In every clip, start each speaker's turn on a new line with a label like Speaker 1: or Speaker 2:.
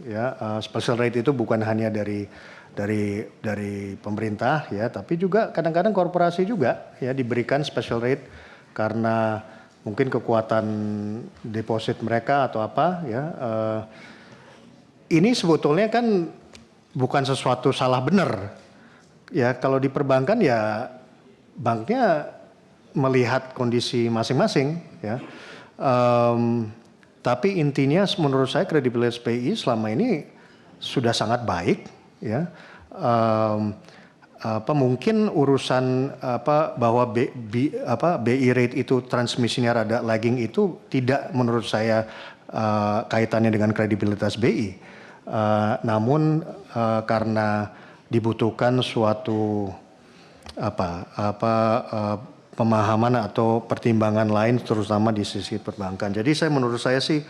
Speaker 1: ya. Special rate itu bukan hanya dari pemerintah ya, tapi juga kadang-kadang korporasi juga ya diberikan special rate karena mungkin kekuatan deposit mereka atau apa ya. Ini sebetulnya kan bukan sesuatu salah benar ya. Kalau di perbankan ya banknya melihat kondisi masing-masing ya. Tapi intinya menurut saya kredibilitas BI selama ini sudah sangat baik ya. Mungkin urusan bahwa BI rate itu transmisinya rada lagging itu tidak menurut saya kaitannya dengan kredibilitas BI. Namun karena dibutuhkan suatu pemahaman atau pertimbangan lain terutama di sisi perbankan. Jadi menurut saya sih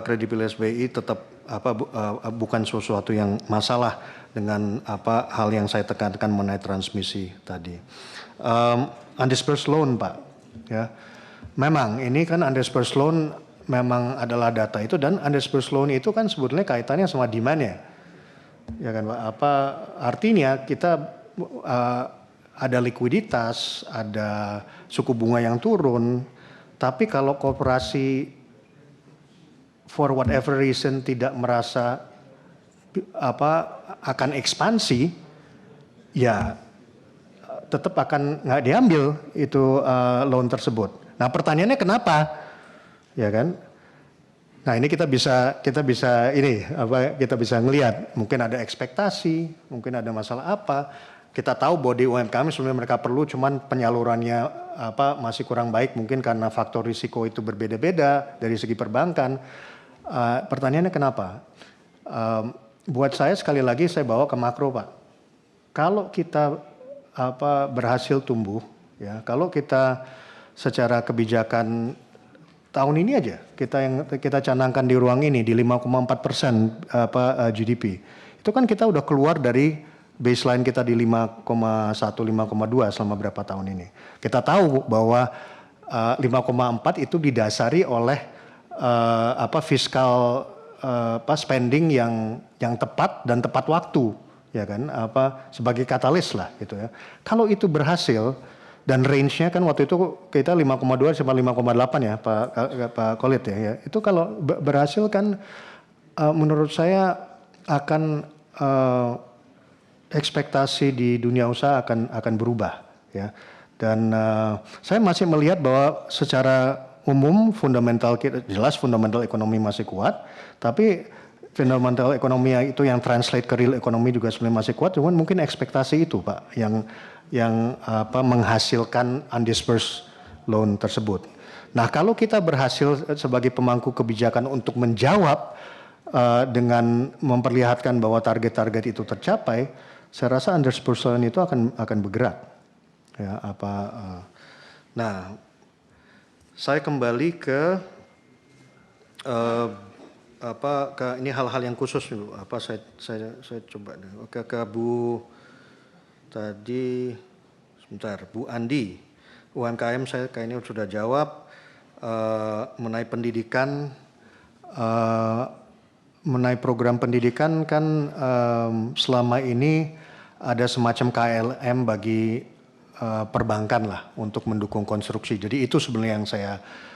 Speaker 1: kredibilitas BI tetap bukan sesuatu yang masalah dengan hal yang saya tekankan mengenai transmisi tadi. Undisbursed loan Pak, ya. Memang ini kan undisbursed loan memang adalah data itu, dan undisbursed loan itu kan sebetulnya kaitannya sama demand-nya. Ya kan Pak, artinya kita ada likuiditas, ada suku bunga yang turun, tapi kalau korporasi for whatever reason tidak merasa akan ekspansi, ya tetap akan nggak diambil itu loan tersebut. Nah pertanyaannya kenapa? Ya kan? Nah ini kita bisa ngelihat, mungkin ada ekspektasi, mungkin ada masalah apa. Kita tahu bahwa di UMKM sebenarnya mereka perlu, cuman penyalurannya masih kurang baik, mungkin karena faktor risiko itu berbeda-beda dari segi perbankan. Pertanyaannya kenapa? Buat saya sekali lagi saya bawa ke makro Pak. Kalau kita berhasil tumbuh, ya, kalau kita secara kebijakan tahun ini aja kita canangkan di ruang ini di 5,4% GDP. Itu kan kita udah keluar dari baseline kita di 5,1, 5,2 selama berapa tahun ini. Kita tahu bahwa 5,4 itu didasari oleh fiskal spending yang tepat dan tepat waktu, ya kan, sebagai katalis lah gitu ya. Kalau itu berhasil, dan range-nya kan waktu itu kita 5,2 sampai 5,8 ya Pak Khalid ya. Itu kalau berhasil kan menurut saya akan ekspektasi di dunia usaha akan berubah ya. Dan saya masih melihat bahwa secara umum fundamental kita jelas, fundamental ekonomi masih kuat, tapi fundamental ekonomi itu yang translate ke real ekonomi juga sebenarnya masih kuat, cuman mungkin ekspektasi itu Pak yang menghasilkan undisbursed loan tersebut. Nah kalau kita berhasil sebagai pemangku kebijakan untuk menjawab dengan memperlihatkan bahwa target-target itu tercapai, saya rasa undisbursed loan itu akan bergerak. Ya, nah, saya kembali ke ini hal-hal yang khusus dulu. Saya coba ke Bu. Tadi sebentar, Bu Andi, UMKM saya kayaknya sudah jawab mengenai pendidikan, mengenai program pendidikan kan selama ini ada semacam KLM bagi perbankan lah untuk mendukung konstruksi. Jadi itu sebenarnya yang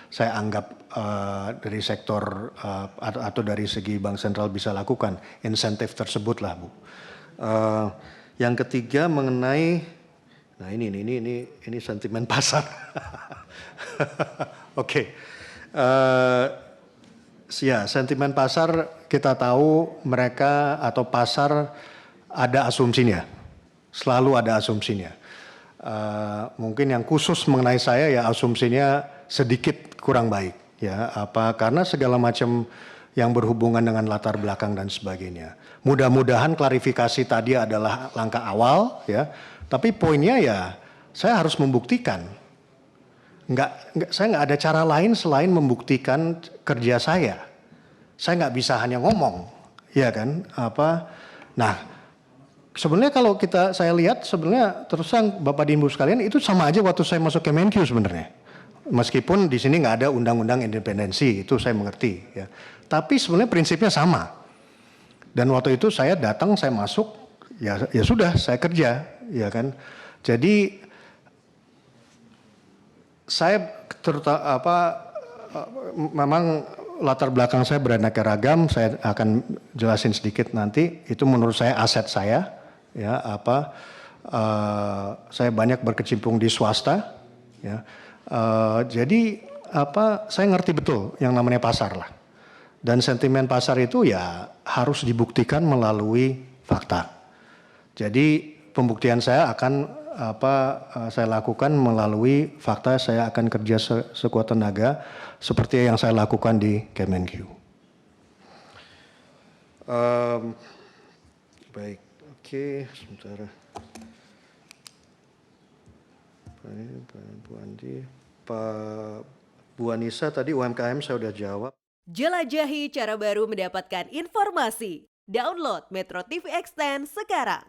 Speaker 1: saya anggap dari sektor atau dari segi Bank Sentral bisa lakukan insentif tersebut lah Bu. Yang ketiga mengenai, nah ini sentimen pasar. Oke. Ya, sentimen pasar kita tahu mereka atau pasar ada asumsinya, selalu ada asumsinya. Mungkin yang khusus mengenai saya ya asumsinya sedikit kurang baik ya, karena segala macam yang berhubungan dengan latar belakang dan sebagainya. Mudah-mudahan klarifikasi tadi adalah langkah awal ya, tapi poinnya ya saya harus membuktikan. Saya nggak ada cara lain selain membuktikan kerja saya. Saya nggak bisa hanya ngomong, ya kan? Nah, sebenarnya kalau saya lihat sebenarnya terus terang Bapak dan Ibu sekalian itu sama aja waktu saya masuk Kemenq sebenarnya. Meskipun di sini nggak ada undang-undang independensi, itu saya mengerti ya. Tapi sebenarnya prinsipnya sama. Dan waktu itu saya datang, saya masuk, ya sudah, saya kerja, ya kan. Jadi saya memang latar belakang saya beraneka ragam, saya akan jelasin sedikit nanti. Itu menurut saya aset saya, ya saya banyak berkecimpung di swasta, ya. Jadi saya ngerti betul yang namanya pasar lah. Dan sentimen pasar itu ya harus dibuktikan melalui fakta. Jadi pembuktian saya akan saya lakukan melalui fakta. Saya akan kerja sekuat tenaga seperti yang saya lakukan di Kemenq. Baik, oke, sebentar. Bu Andi, Pak Bu Anissa tadi UMKM saya udah jawab.
Speaker 2: Jelajahi cara baru mendapatkan informasi. Download Metro TV Extend sekarang.